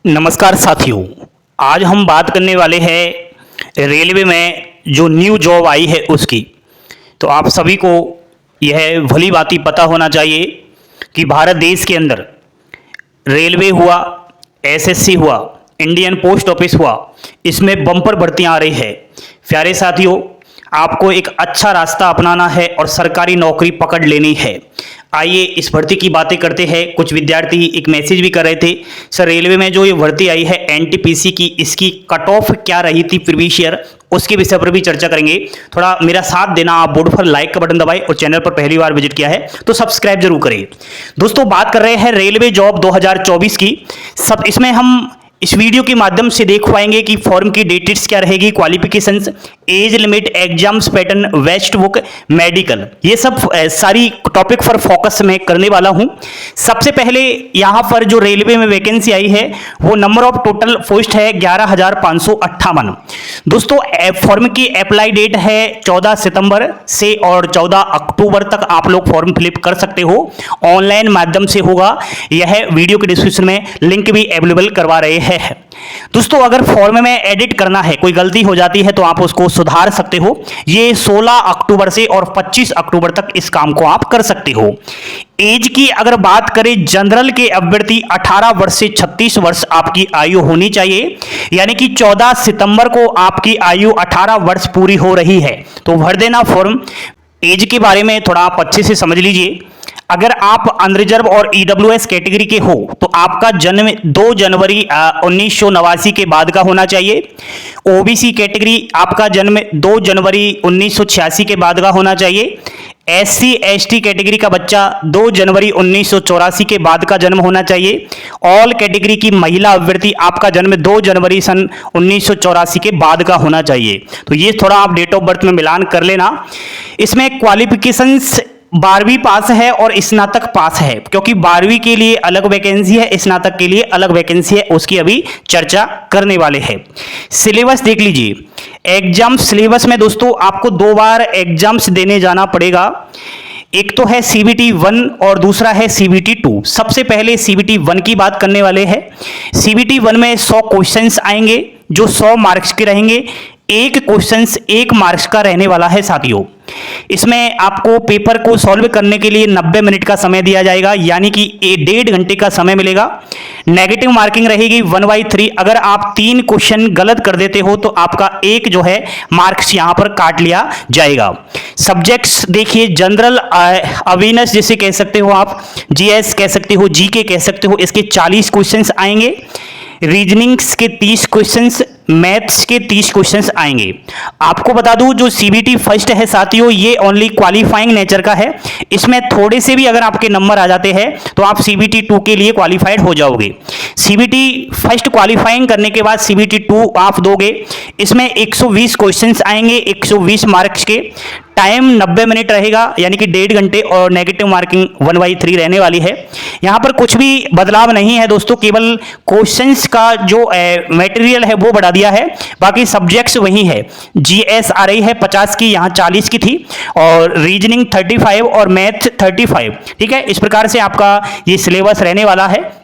नमस्कार साथियों, आज हम बात करने वाले हैं रेलवे में जो न्यू जॉब आई है उसकी। तो आप सभी को यह भली भांति पता होना चाहिए कि भारत देश के अंदर रेलवे हुआ, एसएससी हुआ, इंडियन पोस्ट ऑफिस हुआ, इसमें बम्पर भर्तियां आ रही है। प्यारे साथियों, आपको एक अच्छा रास्ता अपनाना है और सरकारी नौकरी पकड़ लेनी है। आइए इस भर्ती की बातें करते हैं। कुछ विद्यार्थी एक मैसेज भी कर रहे थे, सर रेलवे में जो ये भर्ती आई है एनटीपीसी की, इसकी कट ऑफ क्या रही थी प्रीवियस ईयर, उसके विषय पर भी चर्चा करेंगे। थोड़ा मेरा साथ देना, आप बोर्ड पर लाइक का बटन दबाएं और चैनल पर पहली बार विजिट किया है तो सब्सक्राइब जरूर करें। दोस्तों, बात कर रहे हैं रेलवे जॉब 2024 की। सब इसमें हम इस वीडियो के माध्यम से देख पाएंगे कि फॉर्म की डेट्स क्या रहेगी, qualifications, age limit, exams pattern, वेस्ट बुक, मेडिकल, ये सब सारी टॉपिक पर फोकस मैं करने वाला हूं। सबसे पहले यहां पर जो रेलवे में वैकेंसी आई है वो नंबर ऑफ टोटल पोस्ट है 11,558। दोस्तों, फॉर्म की अप्लाई डेट है 14 सितंबर से और 14 अक्टूबर तक आप लोग फॉर्म फिलअप कर सकते हो। ऑनलाइन माध्यम से होगा, यह वीडियो के डिस्क्रिप्शन में लिंक भी अवेलेबल करवा रहे हैं। दोस्तों, अगर फॉर्म में एडिट करना है, कोई गलती हो जाती है तो आप उसको सुधार सकते हो। ये 16 अक्टूबर से और 25 अक्टूबर तक इस काम को आप कर सकते हो। एज की अगर बात करें, जनरल के अभ्यर्थी 18 वर्ष से 36 वर्ष आपकी आयु होनी चाहिए, यानी कि 14 सितंबर को आपकी आयु 18 वर्ष पूरी हो रही है तो भर देना फॉर्म। एज के बारे में थोड़ा आप अच्छे से समझ लीजिए। अगर आप अनरिजर्व और ईडब्ल्यूएस कैटेगरी के हो तो आपका जन्म 2 जनवरी 1989 के बाद का होना चाहिए। ओबीसी कैटेगरी आपका जन्म 2 जनवरी 1986 के बाद का होना चाहिए। एससी एसटी कैटेगरी का बच्चा 2 जनवरी 1984 के बाद का जन्म होना चाहिए। ऑल कैटेगरी की महिला अभ्यर्थी आपका जन्म 2 जनवरी सन 1984 के बाद का होना चाहिए। तो ये थोड़ा आप डेट ऑफ बर्थ में मिलान कर लेना। इसमें क्वालिफिकेशंस 12वीं पास है और स्नातक पास है, क्योंकि 12वीं के लिए अलग वैकेंसी है, स्नातक के लिए अलग वैकेंसी है, उसकी अभी चर्चा करने वाले हैं। सिलेबस देख लीजिए। एग्जाम सिलेबस में दोस्तों आपको 2 बार एग्जाम्स देने जाना पड़ेगा। एक तो है CBT 1 और दूसरा है CBT 2। सबसे पहले CBT 1 की बात करने वाले हैं। CBT 1 में 100 क्वेश्चंस आएंगे जो 100 मार्क्स के रहेंगे। एक क्वेश्चंस 1 मार्क्स का रहने वाला है साथियों। इसमें आपको पेपर को सॉल्व करने के लिए 90 मिनट का समय दिया जाएगा, यानी कि 1.5 घंटे का समय मिलेगा। नेगेटिव मार्किंग रहेगी 1/3। अगर आप 3 क्वेश्चन गलत कर देते हो तो आपका 1 जो है मार्क्स यहां पर काट लिया जाएगा। सब्जेक्ट्स देखिए, जनरल अवेयरनेस जिसे कह सकते हो आप, जीएस कह सकते हो, जीके कह सकते हो, इसके 40 क्वेश्चंस आएंगे। रीजनिंग्स के 30 क्वेश्चंस, मैथ्स के 30 क्वेश्चंस आएंगे। आपको बता दूं, जो CBT फर्स्ट है साथियों, ये ओनली क्वालिफाइंग नेचर का है। इसमें थोड़े से भी अगर आपके नंबर आ जाते हैं तो आप CBT 2 के लिए क्वालिफाइड हो जाओगे। CBT फर्स्ट क्वालिफाइंग करने के बाद CBT 2 आप दोगे। इसमें 120 क्वेश्चंस आएंगे, 120 मार्क्स के। टाइम 90 मिनट रहेगा, यानी कि 1.5 घंटे, और नेगेटिव मार्किंग 1/3 रहने वाली है। यहां पर कुछ भी बदलाव नहीं है दोस्तों, केवल क्वेश्चंस का जो मटेरियल है वो बढ़ा दिया है, बाकी सब्जेक्ट्स वही है। जीएस आ रही है 50 की, यहां 40 की थी, और रीजनिंग 35 और मैथ 35। ठीक है, इस प्रकार से आपका ये सिलेबस रहने वाला है।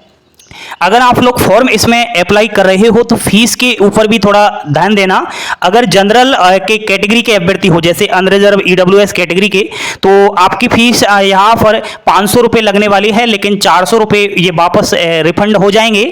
अगर आप लोग फॉर्म इसमें अप्लाई कर रहे हो तो फीस के ऊपर भी थोड़ा ध्यान देना। अगर जनरल के कैटेगरी के अभ्यर्थी हो, जैसे अनरिजर्व ईडब्ल्यूएस कैटेगरी के, तो आपकी फीस यहाँ पर 500 रुपये लगने वाली है, लेकिन 400 रुपये ये वापस रिफंड हो जाएंगे।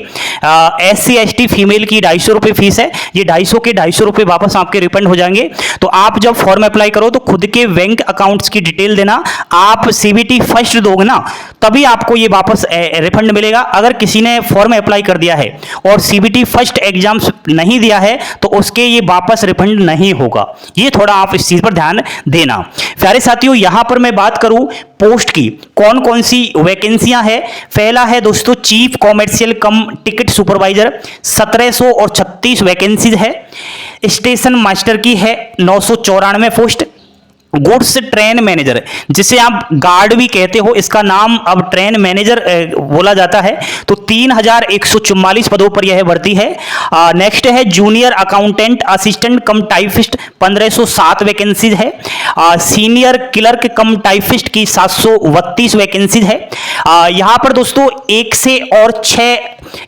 SC ST फीमेल की 250 रुपये फीस है, ये 250 के 250 रुपये वापस आपके रिफंड हो जाएंगे। तो आप जब फॉर्म अप्लाई करो तो खुद के बैंक अकाउंट्स की डिटेल देना। आप CBT फर्स्ट दोगे ना, तभी आपको ये वापस रिफंड मिलेगा। अगर किसी ने फॉर्म अप्लाई कर दिया है और CBT फर्स्ट एग्जाम्स नहीं दिया है तो उसके ये वापस रिफंड नहीं होगा। ये थोड़ा आप इस चीज पर ध्यान देना। प्यारे साथियों, यहां पर मैं बात करूं पोस्ट की, कौन कौन सी वैकेंसियां है। पहला है दोस्तों चीफ कॉमर्शियल कम टिकट सुपरवाइजर, 1736 वैकेंसीज है। स्टेशन मास्टर की है 994 पोस्ट। गुड्स ट्रेन मैनेजर, जिसे आप गार्ड भी कहते हो, इसका नाम अब ट्रेन मैनेजर बोला जाता है। तो 3144 पदों पर यह भर्ती है। नेक्स्ट है जूनियर अकाउंटेंट असिस्टेंट कम टाइपिस्ट, 1507 वैकेंसीज है। सीनियर क्लर्क कम टाइपिस्ट की 732 वैकेंसीज है। यहां पर दोस्तों 1 से और 6,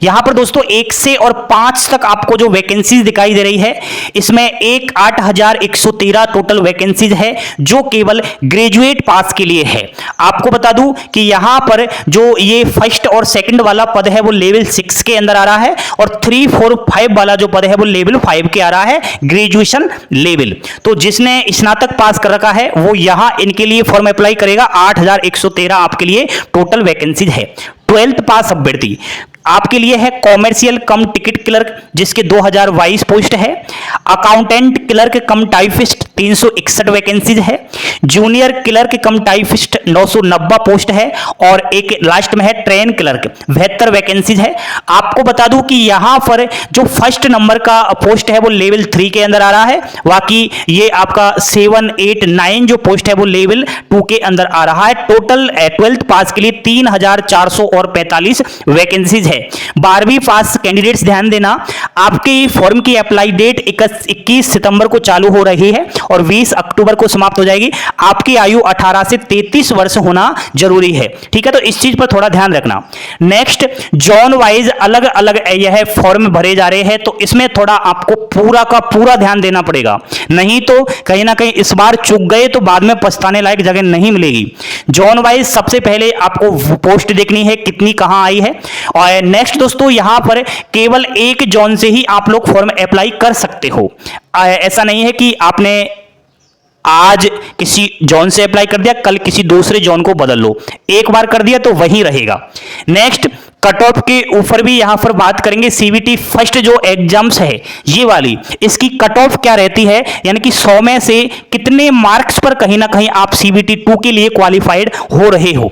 यहां पर दोस्तों 1 से और 5 तक आपको जो वैकेंसीज दिखाई दे रही है, इसमें 8113 टोटल वैकेंसीज है, जो केवल ग्रेजुएट पास के लिए है। आपको बता दूं कि यहां पर जो ये फर्स्ट और सेकंड वाला पद है वो लेवल 6 के अंदर आ रहा है, और 3, 4, 5 वाला जो पद है वो लेवल 5 के आ रहा है, ग्रेजुएशन लेवल। तो जिसने स्नातक पास कर रखा है वो यहां इनके लिए फॉर्म अप्लाई करेगा। 8113 आपके लिए टोटल वैकेंसीज है। 12th पास अभ्यर्थी आपके लिए है कॉमर्शियल कम टिकट क्लर्क, जिसके 2022 पोस्ट है। Accountant clerk cum typist 361 vacancies है। Junior clerk cum typist 990 post है, और एक लास्ट में है ट्रेन क्लर्क 72 वैकेंसीज है। आपको बता दूं कि यहां पर जो फर्स्ट नंबर का पोस्ट है वो लेवल 3 के अंदर आ रहा है, बाकी ये आपका 7, 8, 9 जो पोस्ट है वो लेवल 2 के अंदर आ रहा है। टोटल 12th पास के लिए 3445 वैकेंसीज है। 12वीं पास कैंडिडेट्स ध्यान देना, आपके फॉर्म की अप्लाई डेट 21 सितंबर को चालू हो रही है और 20 अक्टूबर को समाप्त हो जाएगी। आपकी आयु 18 से 33 वर्ष होना जरूरी है, ठीक है। तो इस चीज पर थोड़ा ध्यान रखना। नेक्स्ट, जोन वाइज अलग अलग यह फॉर्म भरे जा रहे हैं, तो इसमें थोड़ा आपको पूरा का पूरा ध्यान देना पड़ेगा, नहीं तो कहीं ना कहीं इस बार चूक गए तो बाद में पछताने लायक जगह नहीं मिलेगी। जोन वाइज सबसे पहले आपको पोस्ट देखनी है कितनी कहां आई है। और नेक्स्ट दोस्तों, यहां पर केवल एक जोन से ही आप लोग फॉर्म अप्लाई कर सकते हो। ऐसा नहीं है कि आपने आज किसी जोन से अप्लाई कर दिया, कल किसी दूसरे जोन को बदल लो, एक बार कर दिया तो वही रहेगा। नेक्स्ट, कट ऑफ के ऊपर भी यहां पर बात करेंगे। सीबीटी फर्स्ट जो एग्जाम्स है ये वाली, इसकी कट ऑफ क्या रहती है, यानी कि 100 में से कितने मार्क्स पर कहीं ना कहीं आप सीबीटी 2 के लिए क्वालिफाइड हो रहे हो।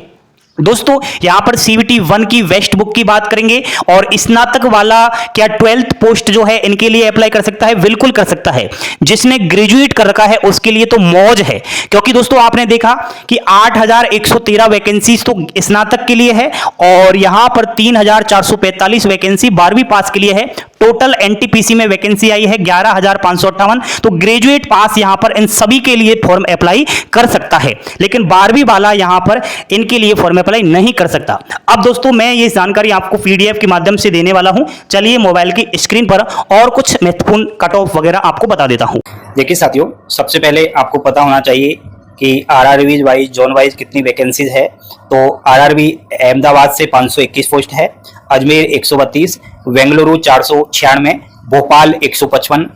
दोस्तों यहां पर सीबीटी 1 की वेस्ट बुक की बात करेंगे, और स्नातक वाला क्या 12th पोस्ट जो है इनके लिए अप्लाई कर सकता है? बिल्कुल कर सकता है। जिसने ग्रेजुएट कर रखा है उसके लिए तो मौज है, क्योंकि दोस्तों आपने देखा कि 8113 वैकेंसीज तो स्नातक के लिए है, और यहां पर 3445 वैकेंसी 12वीं पास के लिए है। टोटल एनटीपीसी में वैकेंसी आई है 11558। तो ग्रेजुएट पास यहां पर इन सभी के लिए फॉर्म अप्लाई कर सकता है, लेकिन 12वीं वाला यहां पर इनके लिए फॉर्म अप्लाई नहीं कर सकता। अब दोस्तों मैं ये जानकारी आपको पीडीएफ के माध्यम से देने वाला हूं। चलिए मोबाइल की स्क्रीन पर और कुछ महत्वपूर्ण कट ऑफ वगैरह आपको बता देता हूं। देखिए साथियों, सबसे पहले आपको पता होना चाहिए कि आरआरबी वाइज जोन वाइज कितनी वैकेंसीज है। तो आरआरबी अहमदाबाद से 521 पोस्ट है, अजमेर 132, बेंगलुरु 496, भोपाल 155,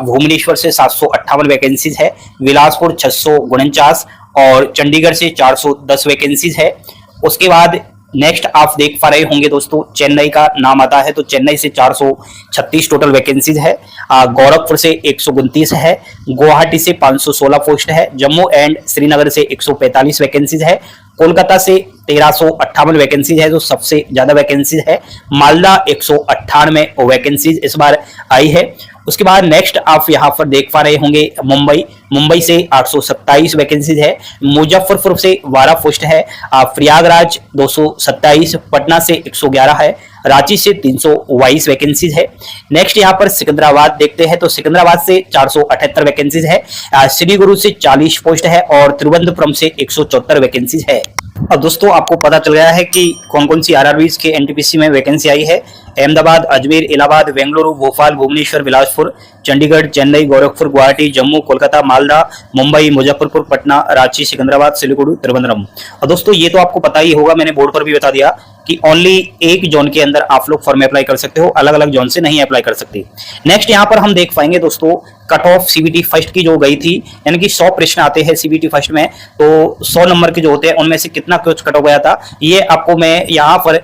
भुवनेश्वर से 758 वैकेंसीज है, बिलासपुर 649 और चंडीगढ़ से 410 वैकेंसीज है। उसके बाद नेक्स्ट आप देख पा रहे होंगे दोस्तों, चेन्नई का नाम आता है, तो चेन्नई से 436 टोटल वैकेंसीज है, गोरखपुर से 129 है, गुवाहाटी से 516 पोस्ट है, जम्मू एंड श्रीनगर से 145 वैकेंसीज है, कोलकाता से 1358 वैकेंसीज है जो सबसे ज्यादा वैकेंसीज है, मालदा 198 वैकेंसीज इस बार आई है। उसके बाद नेक्स्ट आप यहाँ पर देख पा रहे होंगे मुंबई से 827 वैकेंसीज है, मुजफ्फरपुर से 12 पोस्ट है, प्रयागराज 227, पटना से 111 है, रांची से 322 वैकेंसीज है। नेक्स्ट यहाँ पर सिकंदराबाद देखते हैं, तो सिकंदराबाद से 478 वैकेंसीज है, सिलीगुरु से 40 पोस्ट है और तिरुवनंतपुरम से 174 वैकेंसीज है। अब दोस्तों आपको पता चल गया है कि कौन कौन सी आरआरबीज के एनटीपीसी में वैकेंसी आई है। अहमदाबाद, अजमेर, इलाहाबाद, बेंगलुरु, भोपाल, भुवनेश्वर, बिलासपुर, चंडीगढ़, चेन्नई, गोरखपुर, गुवाहाटी, जम्मू, कोलकाता, मालदा, मुंबई, मुजफ्फरपुर, पटना, रांची, सिकंदराबाद, सिलीगुड़ू, तिरुवनंतपुरम। और दोस्तों ये तो आपको पता ही होगा, मैंने बोर्ड पर भी बता दिया कि ओनली एक जोन के अंदर आप लोग फॉर्म अप्लाई कर सकते हो, अलग अलग जोन से नहीं अप्लाई कर सकते। नेक्स्ट यहाँ पर हम देख पाएंगे दोस्तों कट ऑफ सीबीटी फर्स्ट की जो गई थी, यानी कि 100 प्रश्न आते हैं सीबीटी फर्स्ट में, तो 100 नंबर के जो होते हैं उनमें से कितना कुछ कट ऑफ गया था ये आपको मैं यहाँ पर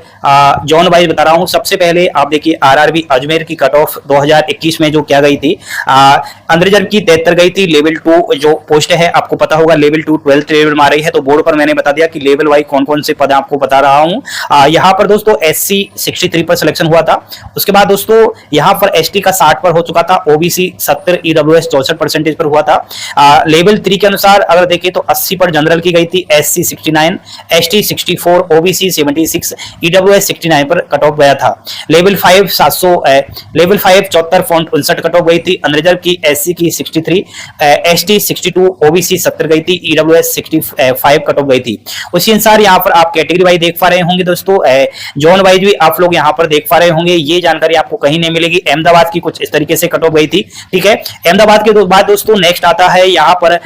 जोन वाइज बता रहा हूँ। सबसे पहले आप देखिए आरआरबी अजमेर की कट ऑफ 2021 में जो क्या गई थी, अंडर रिजर्व की 73 गई थी। लेवल 2 जो पोस्ट है आपको पता होगा लेवल 2 12th लेवल में आ रही है, तो बोर्ड पर मैंने बता दिया कि लेवल वाइज कौन कौन से पद आपको बता रहा हूँ। यहाँ पर दोस्तों SC 63 पर सिलेक्शन हुआ था। उसके बाद दोस्तों यहाँ पर ST का 60 पर हो चुका था, OBC 70 ईडब्ल्यूएस 64% पर हुआ था। लेवल 3 के अनुसार अगर देखें तो 80 पर जनरल की गई थी, एससी 69, एसटी 64, ओबीसी 76, ईडब्ल्यूएस 69 पर कट ऑफ गया था। लेवल 5 700, लेवल 5 74.59 कट ऑफ गई थी, अनरिजर्व की एससी की 63, एसटी 62, ओबीसी 70 गई थी, ईडब्ल्यूएस 65 कट ऑफ गई थी। उसी अनुसार यहाँ पर आप कैटेगरी वाइज देख पा रहे होंगे दोस्तों, जोन वाइज भी आप लोग यहाँ पर देख पा रहे होंगे। ये जानकारी आपको कहीं नहीं मिलेगी। अहमदाबाद की कुछ इस तरीके से कट ऑफ गई थी, ठीक है। अहमदाबाद के बाद दोस्तों नेक्स्ट आता है यहाँ पर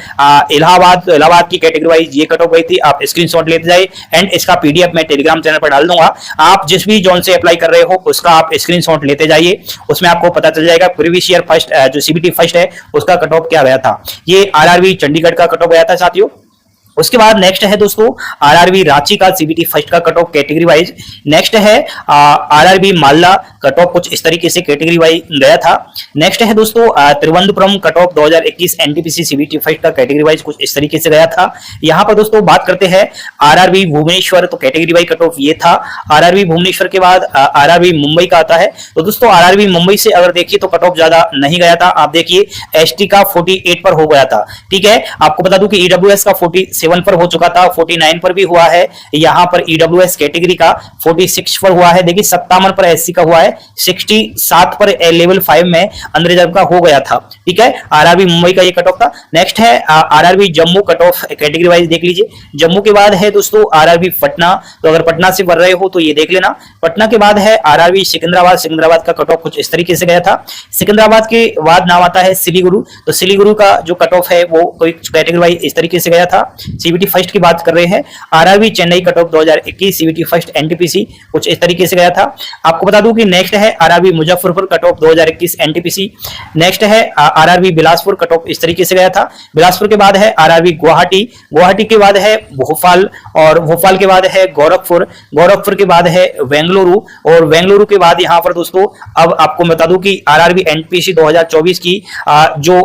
इलाहाबाद की कैटेगरी वाइज ये कट ऑफ गई थी। आप स्क्रीनशॉट लेते जाइए एंड इसका पीडीएफ मैं टेलीग्राम चैनल पर डाल दूंगा। आप जिस भी जोन से अप्लाई कर रहे हो उसका आप स्क्रीनशॉट लेते जाइए, उसमें आपको पता चल जाएगा प्रीवियस ईयर फर्स्ट जो सीबीटी फर्स्ट है उसका कट ऑफ क्या गया था। ये आरआरबी चंडीगढ़ का कट ऑफ गया था साथियों। उसके बाद नेक्स्ट है दोस्तों आरआरबी रांची का सीबीटी फर्स्ट का cut off category wise. Next है आरआरबी मालदा, कट ऑफ कुछ इस तरीके से कैटेगरी वाइज गया था। नेक्स्ट है दोस्तों Thiruvananthapuram, cut off 2021 NTPC CBT first का कैटेगरी वाइज कुछ इस तरीके से गया था। यहां पर दोस्तों बात करते हैं आरआरबी भुवनेश्वर, तो कैटेगरी वाइज कट ऑफ ये था। आरआरबी भुवनेश्वर के बाद आरआरबी मुंबई का आता है। तो दोस्तों आरआरबी मुंबई से अगर देखिए तो कट ऑफ ज्यादा नहीं गया था। आप देखिए एसटी का 48 पर हो गया था, ठीक है। आपको बता दूं कि ईडब्ल्यूएस का 47 पर हो चुका था, 49 पर भी हुआ है। यहां पर ईडब्ल्यूएस कैटेगरी का 46 पर हुआ है। देखिए 57 पर एससी का हुआ है, 67 पर लेवल 5 में अनरिजर्व का हो गया था, ठीक है। आरआरबी मुंबई का ये कट ऑफ था। नेक्स्ट है RRB Jammu, cut off category wise देख लीजिए। जम्मू के बाद है दोस्तों आरआरबी पटना, तो अगर पटना से भर रहे हो तो ये देख लेना। पटना के बाद है आरआरबी सिकंदराबाद, सिकंदराबाद का कट ऑफ कुछ इस तरीके से गया था। सिकंदराबाद के बाद नाम आता है सिलीगुरु, तो सिलीगुरु का जो कट ऑफ है वो कोई कैटेगरी वाइज इस तरीके से गया था। सीबीटी फर्स्ट की बात कर रहे हैं, RRB Chennai, cut off 2021 CBT first NTPC कुछ इस तरीके से गया था। आपको बता दूं कि नेक्स्ट है RRB Muzaffarpur, cut off 2021 NTPC. Next है आरआरबी बिलासपुर, कट ऑफ इस तरीके से गया था। बिलासपुर के बाद है आरआरबी गुवाहाटी, गुवाहाटी के बाद है भोपाल, और भोपाल के बाद है गोरखपुर, गोरखपुर के बाद है बेंगलुरु, और बेंगलुरु के बाद यहां पर दोस्तों अब आपको बता दूं कि आरआरबी एनटीपीसी 2024 की जो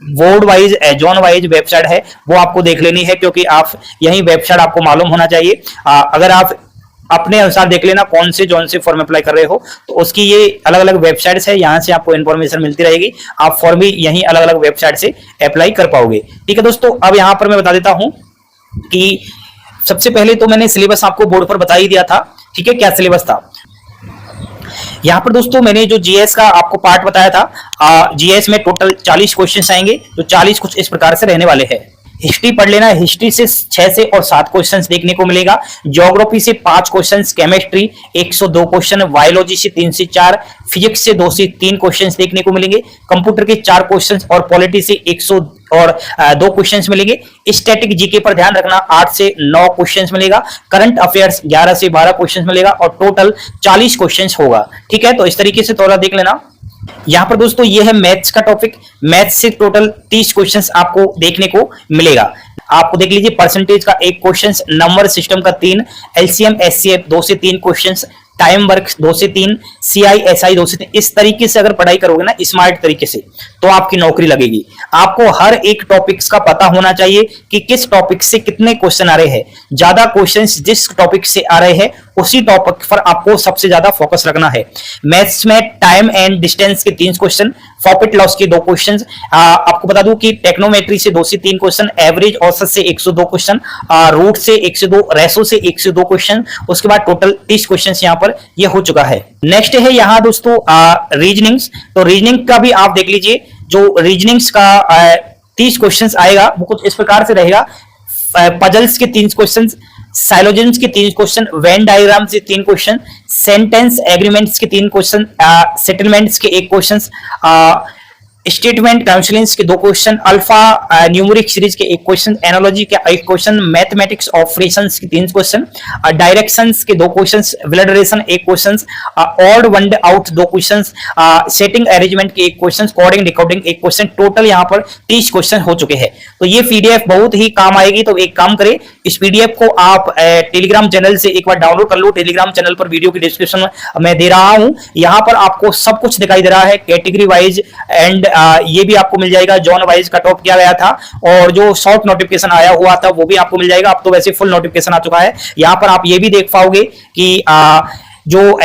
board wise zone wise website है वो आपको देख लेनी है, क्योंकि आप यही वेबसाइट आपको मालूम होना चाहिए। अगर आप अपने अनुसार देख लेना कौन से जोन से फॉर्म अप्लाई कर रहे हो, तो उसकी ये अलग अलग वेबसाइट्स है, यहां से आपको इन्फॉर्मेशन मिलती रहेगी। आप फॉर्म भी यही अलग अलग वेबसाइट से अप्लाई कर पाओगे, ठीक है दोस्तों। अब यहां पर मैं बता देता हूं कि सबसे पहले तो मैंने सिलेबस आपको बोर्ड पर बता ही दिया था, ठीक है। क्या सिलेबस था यहाँ पर दोस्तों, मैंने जो जीएस का आपको पार्ट बताया था, जीएस में टोटल 40 क्वेश्चन आएंगे। तो 40 कुछ इस प्रकार से रहने वाले हैं। हिस्ट्री पढ़ लेना, हिस्ट्री से 6 से और 7 क्वेश्चंस देखने को मिलेगा। ज्योग्राफी से 5 क्वेश्चंस, केमिस्ट्री 102 क्वेश्चन, बायोलॉजी से 3 से 4, फिजिक्स से 2 से 3 क्वेश्चंस देखने को मिलेंगे। कंप्यूटर के 4 क्वेश्चंस और पॉलिटी से 102 क्वेश्चंस मिलेंगे। स्टैटिक जीके पर ध्यान रखना, 8 से 9 क्वेश्चंस मिलेगा। करंट अफेयर्स 11 से 12 क्वेश्चंस मिलेगा और टोटल 40 क्वेश्चंस होगा, ठीक है। तो इस तरीके से थोड़ा देख लेना। यहां पर दोस्तों ये है मैथ्स का टॉपिक, मैथ्स से टोटल 30 क्वेश्चंस आपको देखने को मिलेगा। आपको देख लीजिए परसेंटेज का 1 क्वेश्चन, नंबर सिस्टम का 3, एलसीएम एचसीएफ 2 से 3 क्वेश्चंस, टाइम वर्क 2 से 3, सीआईएसआई 2 से 3। इस तरीके से अगर पढ़ाई करोगे ना स्मार्ट तरीके से, तो आपकी नौकरी लगेगी। आपको हर एक टॉपिक्स का पता होना चाहिए कि किस टॉपिक से कितने क्वेश्चन आ रहे हैं। ज्यादा क्वेश्चंस जिस टॉपिक से आ रहे हैं उसी टॉपिक पर आपको सबसे ज्यादा फोकस रखना है। मैथ्स में टाइम एंड डिस्टेंस के 3 क्वेश्चन, प्रॉफिट लॉस के 2 क्वेश्चन, आपको बता दूं कि टेक्नोमेट्री से 2 से 3 क्वेश्चन, एवरेज औसत से 102 क्वेश्चन, रूट से 102, रेशो से 102 क्वेश्चन। उसके बाद टोटल 30 क्वेश्चन यहां पर ये हो चुका है। नेक्स्ट है यहां दोस्तों रीजनिंग्स, तो रीजनिंग का भी आप देख लीजिए। जो रीजनिंग्स का 30 क्वेश्चंस आएगा वो कुछ इस प्रकार से रहेगा। पजल्स के 3 क्वेश्चन, साइलोजेंस के 3 क्वेश्चन, वेन डायग्राम से 3 क्वेश्चन, सेंटेंस एग्रीमेंट्स के 3 क्वेश्चन, सेटलमेंट्स के 1 क्वेश्चन, स्टेटमेंट काउंसिलिंग्स के 2 क्वेश्चन, अल्फा न्यूमेरिक सीरीज के 1 क्वेश्चन, एनालॉजी के 1 क्वेश्चन, मैथमेटिक्स ऑपरेशंस के 3 क्वेश्चन, डायरेक्शंस के 2 question, blood relation 1 question, odd one out 2 question, setting arrangement के 1 question, coding decoding 1 question. Total यहां पर 30 क्वेश्चन हो चुके हैं। तो ये पीडीएफ बहुत ही काम आएगी। तो एक काम करें, इस पीडीएफ को आप टेलीग्राम चैनल से एक बार डाउनलोड कर लो। टेलीग्राम चैनल पर वीडियो की डिस्क्रिप्शन में दे रहा हूं, यहां पर आपको सब कुछ दिखाई दे रहा है, कैटेगरी वाइज एंड ये भी आपको मिल जाएगा जोन वाइज कट ऑफ किया गया था, और जो शॉर्ट नोटिफिकेशन आया हुआ था वो भी आपको मिल जाएगा। अब तो वैसे फुल नोटिफिकेशन आ चुका है। यहां पर आप ये भी देख पाओगे कि जो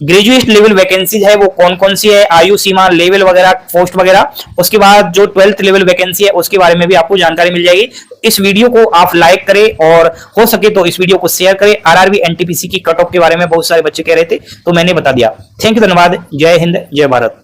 ग्रेजुएट लेवल वैकेंसीज है वो कौन कौन सी है, आयु सीमा, लेवल वगैरह, पोस्ट वगैरह। उसके बाद जो 12th लेवल वैकेंसी है उसके बारे में भी आपको जानकारी मिल जाएगी। इस वीडियो को आप लाइक करें और हो सके तो इस वीडियो को शेयर करें। आरआरबी एनटीपीसी की कट ऑफ के बारे में बहुत सारे बच्चे कह रहे थे तो मैंने बता दिया। थैंक यू, धन्यवाद। जय हिंद, जय भारत।